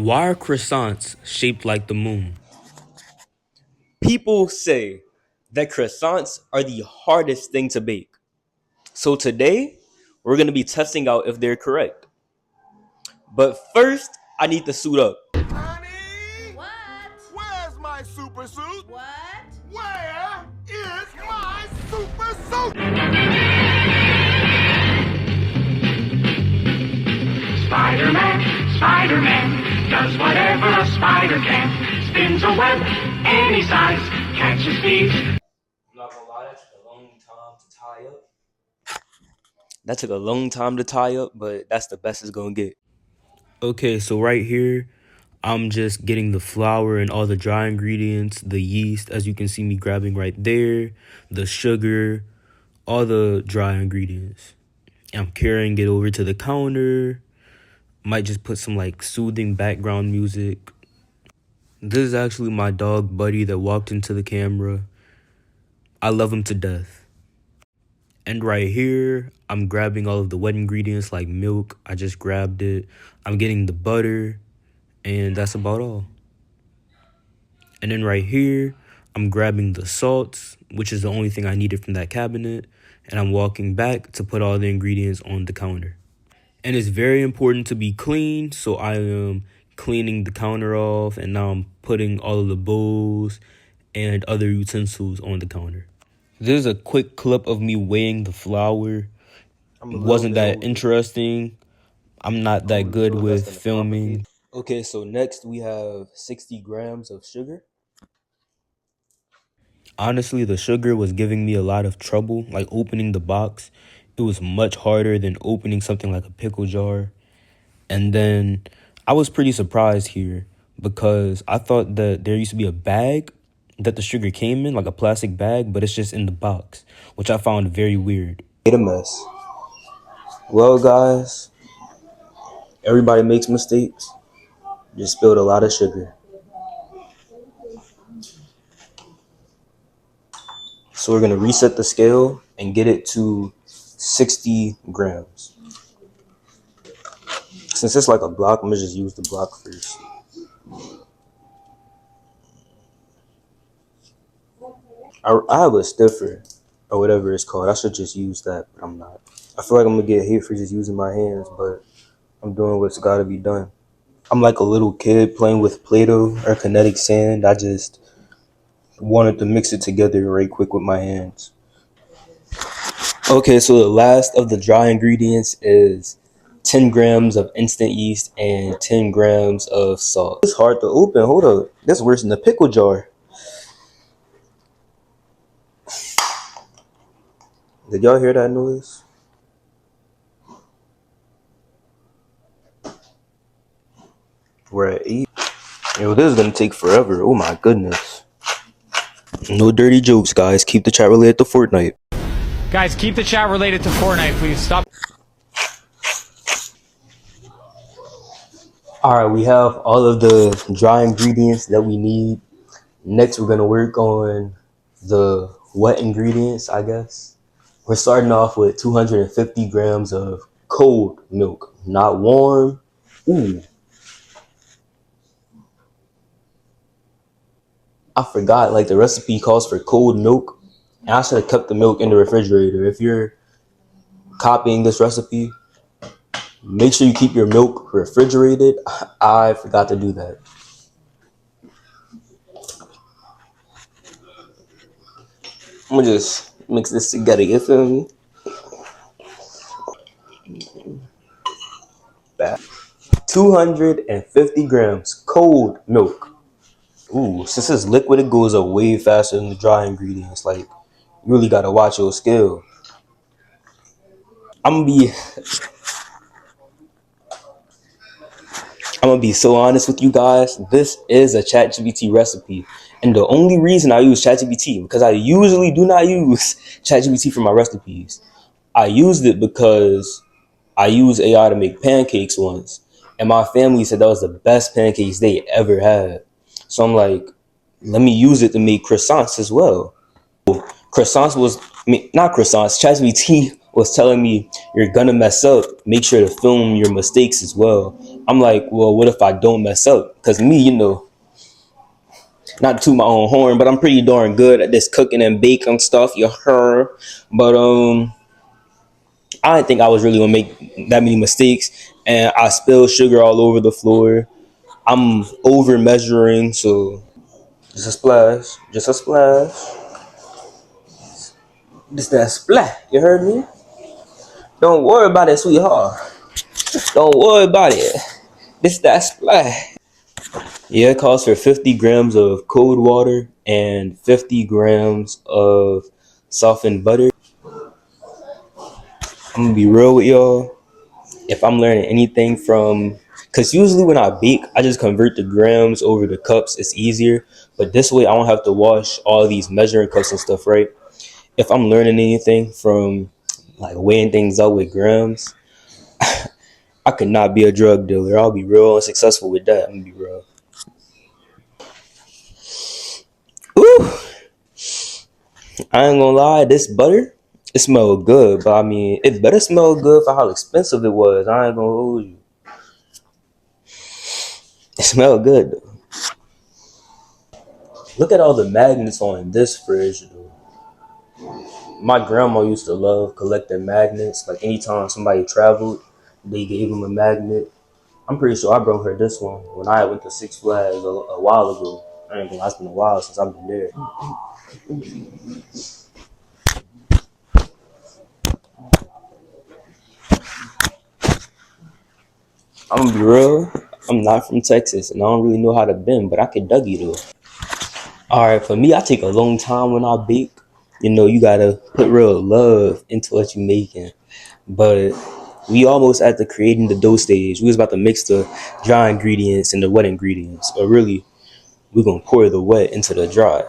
Why are croissants shaped like the moon? People say that croissants are the hardest thing to bake. So today, we're going to be testing out if they're correct. But first, I need to suit up. Honey! What? Where's my super suit? What? Where is my super suit? Spider-Man, Spider-Man, does whatever a spider can. Spins a web any size, catches thieves. I'm not gonna lie, that took a long time to tie up. That took a long time to tie up, but that's the best it's gonna get. Okay, so right here, I'm just getting the flour and all the dry ingredients, the yeast, as you can see me grabbing right there, the sugar, all the dry ingredients. I'm carrying it over to the counter. Might just put some like soothing background music. This is actually my dog Buddy that walked into the camera. I love him to death. And right here, I'm grabbing all of the wet ingredients like milk. I just grabbed it. I'm getting the butter, and that's about all. And then right here, I'm grabbing the salts, which is the only thing I needed from that cabinet, and I'm walking back to put all the ingredients on the counter. And it's very important to be clean, so I am cleaning the counter off, and now I'm putting all of the bowls and other utensils on the counter. This is a quick clip of me weighing the flour. It wasn't that interesting. I'm not that good with filming. Okay, so next we have 60 grams of sugar. Honestly, the sugar was giving me a lot of trouble, like opening the box. It was much harder than opening something like a pickle jar. And then I was pretty surprised here because I thought that there used to be a bag that the sugar came in, like a plastic bag, but it's just in the box, which I found very weird. Made a mess. Well, guys, everybody makes mistakes. Just spilled a lot of sugar. So we're gonna reset the scale and get it to 60 grams. Since it's like a block, I'm gonna just use the block first. I have a stiffer or whatever it's called. I should just use that, but I'm not. I feel like I'm gonna get hate for just using my hands, but I'm doing what's gotta be done. I'm like a little kid playing with Play-Doh or kinetic sand. I just wanted to mix it together right quick with my hands. Okay, so the last of the dry ingredients is 10 grams of instant yeast and 10 grams of salt. It's hard to open. Hold up. That's worse than the pickle jar. Did y'all hear that noise? We're at 8. Yo, this is gonna take forever. Oh my goodness. No dirty jokes, guys. Keep the chat related to Fortnite. Guys, keep the chat related to Fortnite, please. Stop. Alright, we have all of the dry ingredients that we need. Next, we're gonna work on the wet ingredients, I guess. We're starting off with 250 grams of cold milk, not warm. Ooh. I forgot, like the recipe calls for cold milk, and I should have kept the milk in the refrigerator. If you're copying this recipe, make sure you keep your milk refrigerated. I forgot to do that. I'm gonna just mix this together, you feel me? Back. 250 grams cold milk. Ooh, since it's liquid, it goes up way faster than the dry ingredients. Like, you really gotta watch your skill. I'm gonna be so honest with you guys. This is a ChatGPT recipe, and the only reason I use ChatGPT, because I usually do not use ChatGPT for my recipes. I used it because I used AI to make pancakes once, and my family said that was the best pancakes they ever had. So I'm like, let me use it to make croissants as well. Croissants was, not croissants, ChatGPT was telling me you're gonna mess up. Make sure to film your mistakes as well. I'm like, well, what if I don't mess up? Because me, not to my own horn, but I'm pretty darn good at this cooking and baking stuff. You heard, but I didn't think I was really gonna make that many mistakes, and I spilled sugar all over the floor. I'm over measuring, so just a splash, just a splash. Just that splash. You heard me? Don't worry about it, sweetheart. Don't worry about it. This that splash. Yeah, it calls for 50 grams of cold water and 50 grams of softened butter. I'm gonna be real with y'all. If I'm learning anything from, because usually when I bake, I just convert the grams over the cups. It's easier. But this way, I don't have to wash all these measuring cups and stuff, right? If I'm learning anything from like weighing things out with grams, I could not be a drug dealer. I'll be real unsuccessful with that. I'm gonna be real. Ooh, I ain't gonna lie. This butter, it smelled good, but I mean, it better smell good for how expensive it was. I ain't gonna hold you. It smelled good though. Look at all the magnets on this fridge though. My grandma used to love collecting magnets. Like anytime somebody traveled, they gave them a magnet. I'm pretty sure I brought her this one when I went to Six Flags a while ago. I ain't gonna lie, it's been a while since I've been there. I'm gonna be real. I'm not from Texas and I don't really know how to bend, but I could Dougie though. All right, for me, I take a long time when I bake. You gotta put real love into what you making. But we almost at the creating the dough stage. We was about to mix the dry ingredients and the wet ingredients. But really, we're gonna pour the wet into the dry.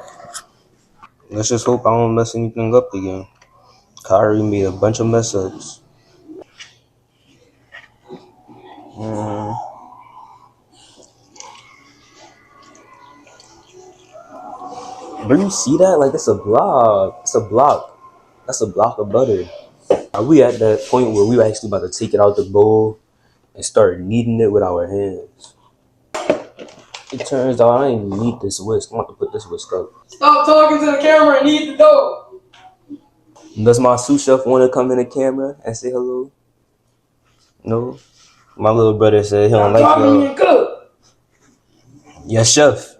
Let's just hope I don't mess anything up again. Kyrie made a bunch of mess ups. Do you see that? Like it's a block. It's a block. That's a block of butter. Are we at that point where we actually about to take it out the bowl and start kneading it with our hands? It turns out I didn't even need this whisk. I'm about to put this whisk up. Stop talking to the camera and eat the dough. Does my sous chef want to come in the camera and say hello? No. My little brother said he don't like y'all. And cook. Yes, chef.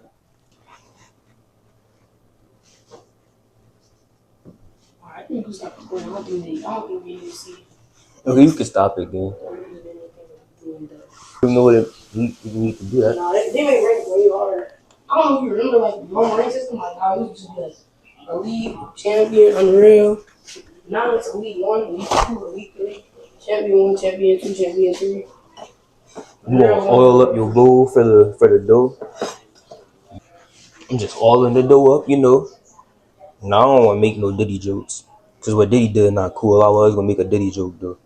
I think we stop recording. I don't think we need to see. Okay, you can stop it again. You know what you need to do that. No, they make rank way harder. I don't know if you remember like the normal rank system, like how it used to be like elite, champion, unreal. Now it's elite 1, elite 2, elite 3, champion 1, champion 2, champion 3. You want to oil up your bowl for the dough? I'm just oiling the dough up, Now I don't want to make no Diddy jokes. Cause what Diddy did not cool. I was gonna make a Diddy joke though.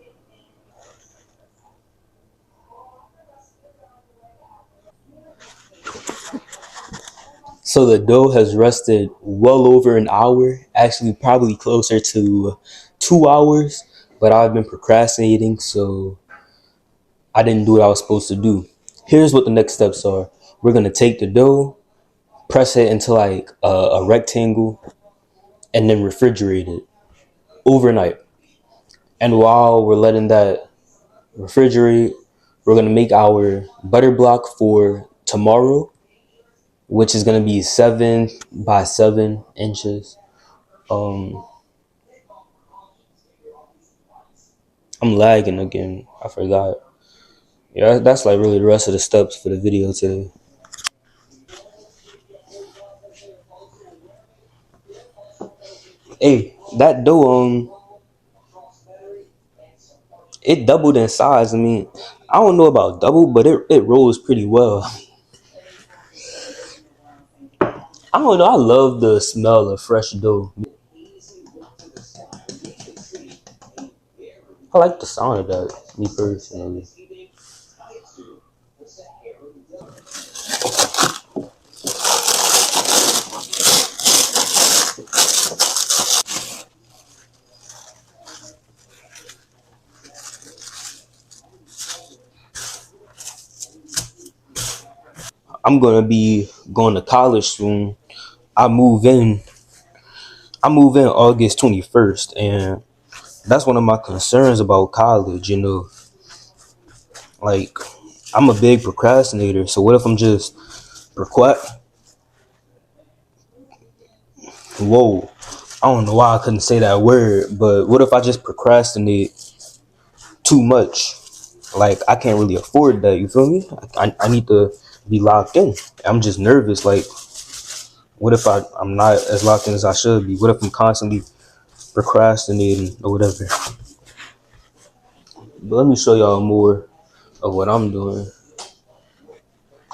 So the dough has rested well over an hour, actually probably closer to 2 hours, but I've been procrastinating, so I didn't do what I was supposed to do. Here's what the next steps are. We're gonna take the dough, press it into like a rectangle, and then refrigerate it overnight. And while we're letting that refrigerate, we're gonna make our butter block for tomorrow, which is gonna be 7 by 7 inches. I'm lagging again. I forgot. Yeah, that's like really the rest of the steps for the video today. Hey, that dough, it doubled in size. I mean, I don't know about double, but it rolls pretty well. I don't know. I love the smell of fresh dough. I like the sound of that, me personally. I'm gonna be going to college soon. I move in. I move in August 21st, and that's one of my concerns about college. You know, like I'm a big procrastinator. So what if I'm just procrast? Whoa, I don't know why I couldn't say that word, but what if I just procrastinate too much? Like I can't really afford that. You feel me? I need to be locked in. I'm just nervous. Like what if I'm not as locked in as I should be? What if I'm constantly procrastinating or whatever? But let me show y'all more of what I'm doing.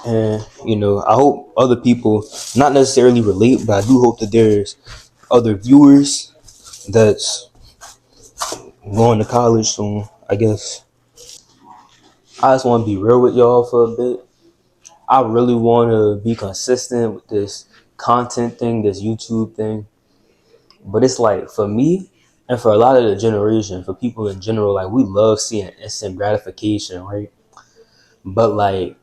And you know, I hope other people not necessarily relate, but I do hope that there's other viewers that's going to college soon, I guess. I just want to be real with y'all for a bit. I really want to be consistent with this content thing, this YouTube thing. But it's like for me and for a lot of the generation, for people in general, like we love seeing instant gratification, right? But like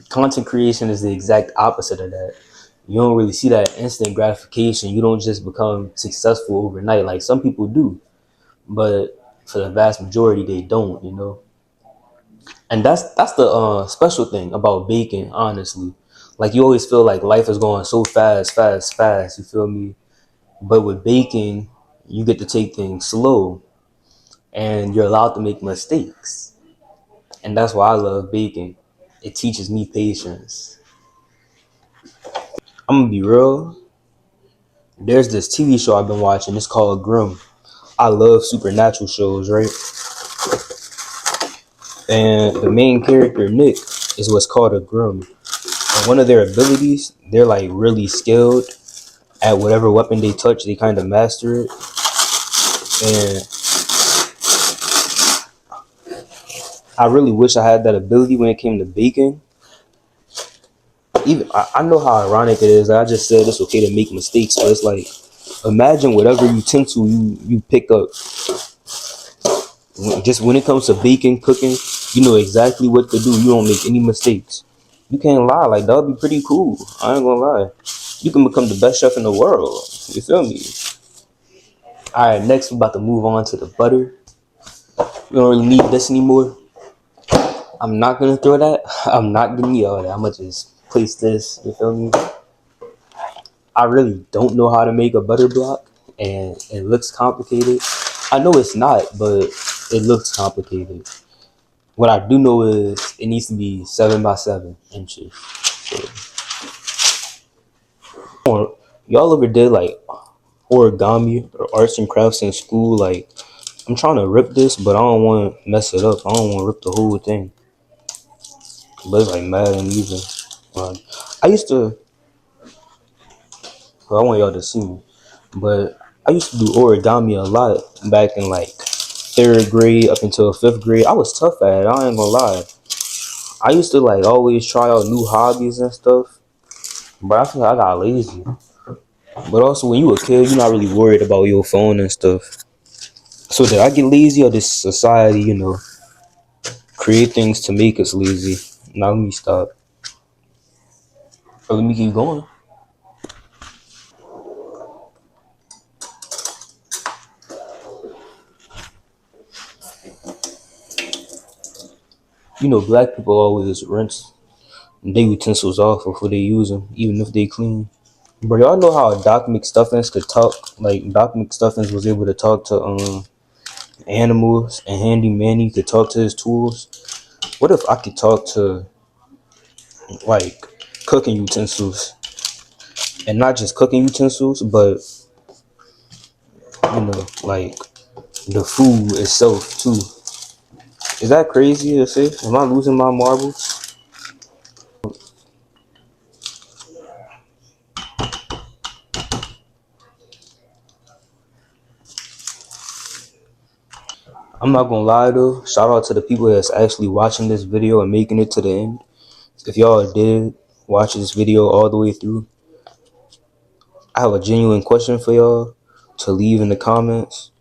content creation is the exact opposite of that. You don't really see that instant gratification. You don't just become successful overnight. Like some people do, but for the vast majority, they don't. You know, and that's the special thing about baking. Honestly, like you always feel like life is going so fast, fast, fast. You feel me? But with baking, you get to take things slow, and you're allowed to make mistakes. And that's why I love baking. It teaches me patience. I'm gonna be real. There's this TV show I've been watching. It's called Grimm. I love supernatural shows, right? And the main character, Nick, is what's called a Grimm. And one of their abilities, they're like really skilled at whatever weapon they touch. They kind of master it. And I really wish I had that ability when it came to baking. Even I know how ironic it is. I just said it's okay to make mistakes, but it's like imagine whatever utensil you pick up. Just when it comes to baking, cooking, you know exactly what to do. You don't make any mistakes. You can't lie. Like that would be pretty cool. I ain't gonna lie. You can become the best chef in the world. You feel me? All right. Next, we're about to move on to the butter. We don't really need this anymore. I'm not gonna throw that. I'm not gonna need all that. I'm gonna just place this. You feel me? I really don't know how to make a butter block, and it looks complicated. I know it's not, but it looks complicated. What I do know is it needs to be 7 by 7 inches. So, y'all ever did like origami or arts and crafts in school? Like, I'm trying to rip this, but I don't want to mess it up. I don't want to rip the whole thing. But it's like mad and even. I used to. Well, I want y'all to see me, but I used to do origami a lot back in like third grade up until fifth grade. I was tough at it. I ain't gonna lie. I used to like always try out new hobbies and stuff, but I feel like I got lazy. But also, when you a kid, you're not really worried about your phone and stuff. So did I get lazy, or this society, you know, create things to make us lazy? Now let me stop. Or let me keep going. You know, black people always rinse their utensils off before they use them, even if they clean. Bro, y'all know how Doc McStuffins could talk? Like Doc McStuffins was able to talk to animals, and Handy Manny could talk to his tools. What if I could talk to like cooking utensils, and not just cooking utensils, but you know, like the food itself too? Is that crazy to say? Am I losing my marbles? I'm not gonna lie though. Shout out to the people that's actually watching this video and making it to the end. If y'all did watch this video all the way through, I have a genuine question for y'all to leave in the comments.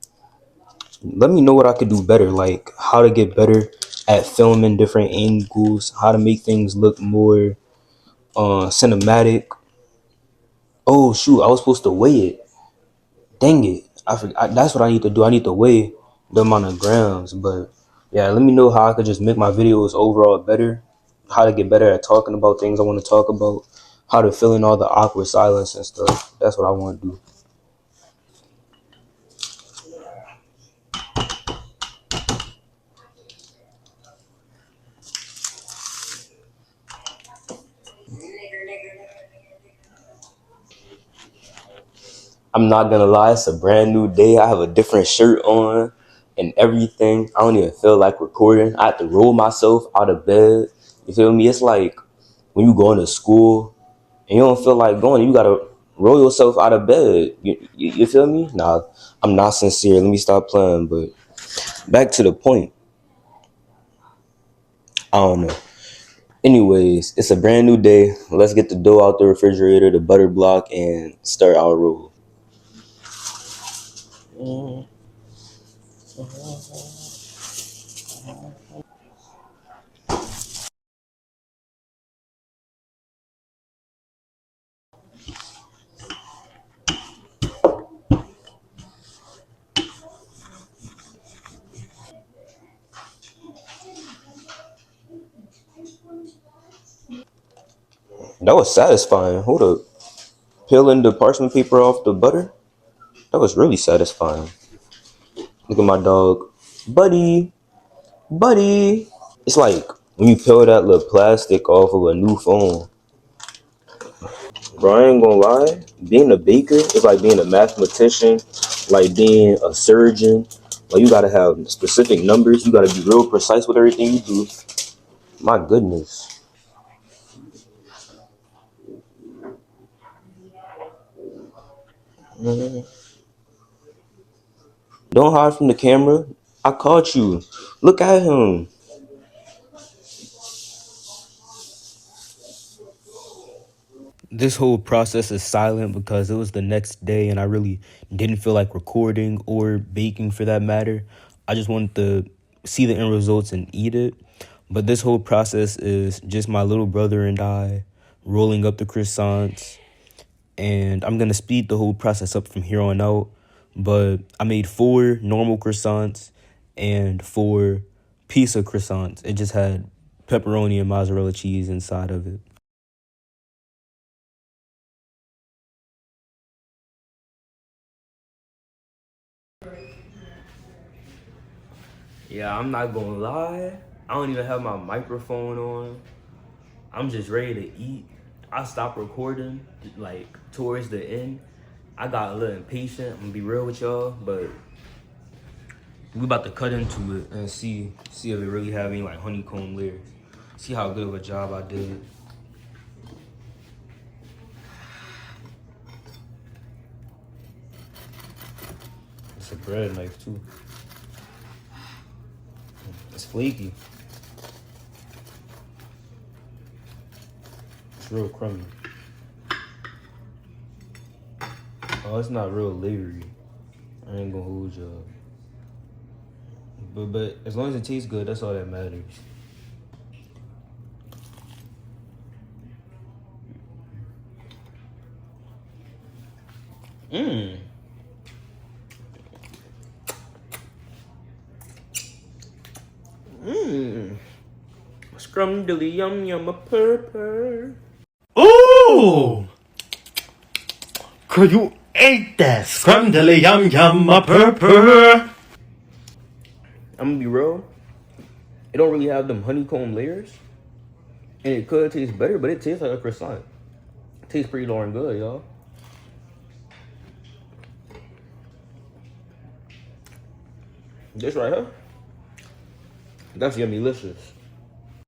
Let me know what I could do better, like how to get better at filming different angles, how to make things look more cinematic. Oh shoot, I was supposed to weigh it. Dang it. I forgot. That's what I need to do. I need to weigh the amount of grams. But yeah, let me know how I could just make my videos overall better. How to get better at talking about things I want to talk about. How to fill in all the awkward silence and stuff. That's what I want to do. I'm not gonna lie, it's a brand new day. I have a different shirt on and everything. I don't even feel like recording. I have to roll myself out of bed. You feel me? It's like when you going to school and you don't feel like going, you gotta roll yourself out of bed. You feel me? Nah, I'm not sincere. Let me stop playing. But back to the point. I don't know. Anyways, it's a brand new day. Let's get the dough out the refrigerator, the butter block, and start our roll. That was satisfying. Hold up. Peeling the parchment paper off the butter. That was really satisfying. Look at my dog. Buddy. Buddy. It's like when you peel that little plastic off of a new phone. Bro, I ain't gonna lie. Being a baker is like being a mathematician, like being a surgeon. Like you gotta have specific numbers. You gotta be real precise with everything you do. My goodness. Don't hide from the camera. I caught you. Look at him. This whole process is silent because it was the next day and I really didn't feel like recording or baking for that matter. I just wanted to see the end results and eat it. But this whole process is just my little brother and I rolling up the croissants. And I'm going to speed the whole process up from here on out. But I made 4 normal croissants and 4 pizza croissants. It just had pepperoni and mozzarella cheese inside of it. Yeah, I'm not gonna lie. I don't even have my microphone on. I'm just ready to eat. I stopped recording like towards the end. I got a little impatient. I'm gonna be real with y'all, but we about to cut into it and see if it really have any like honeycomb layers. See how good of a job I did. It's a bread knife too. It's flaky. It's real crummy. Oh, it's not real layery. I ain't gonna hold y'all. But as long as it tastes good, that's all that matters. Mmm. Mmm. Scrum dilly yum yum a purr. Ooh! Could you ate that scrumdiddly yum yum a purr? I'm gonna be real. It don't really have them honeycomb layers. And it could taste better, but it tastes like a croissant. It tastes pretty darn good, y'all. This right here, that's yummy-licious.